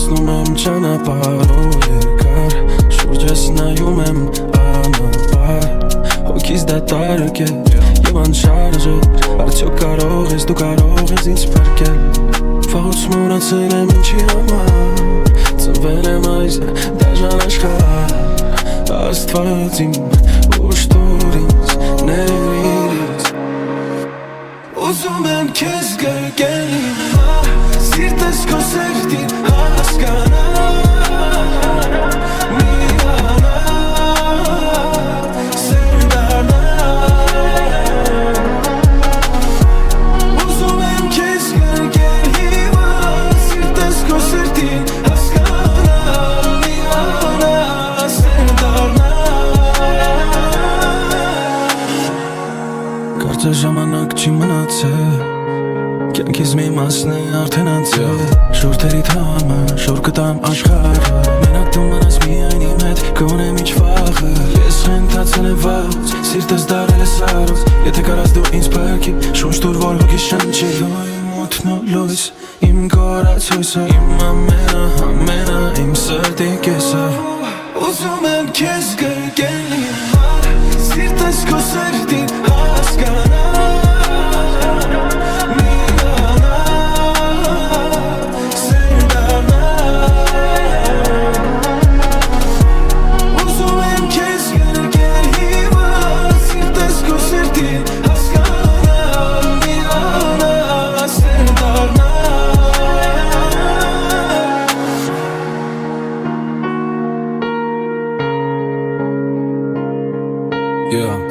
Անցնում եմ ճանապարհով երկար Շուրջս նայում եմ անապար Հոգիս դատարկ է և անշարժ է Արդյոք կարող ես, դու կարող ես ինձ փրկել Վաղուց մոռացել եմ ինչի համար Ծնվել եմ այս դաժան աշխարհ Աստված իմ ուշ տուր ինձ ներիր Ուզում եմ քեզ գրկել իմ Սիրտս քո սերտին հասկանալ Կարծես ժամանակ չի մնացել Կյանքիս մի մասն է արդեն անցել Շորթերիդ համար շոր կտամ աշխարհը Մենակ դու մնաս միայն իմ հետ Կոնեմ ինչ վախը Ես խենթացել եմ վաղուց Սիրտս դարել է սառույց Եթե կարաս դու ինձ փրկի Շունչ տուր որ հոգիս շնչի Դու իմ օդն ու լույս Իմ կորած հույսը Իմ ամենը Իմ սրտի կեսը Ուզում եմ քեզ գրկել իմ Սիրտս քո սրտին Yeah.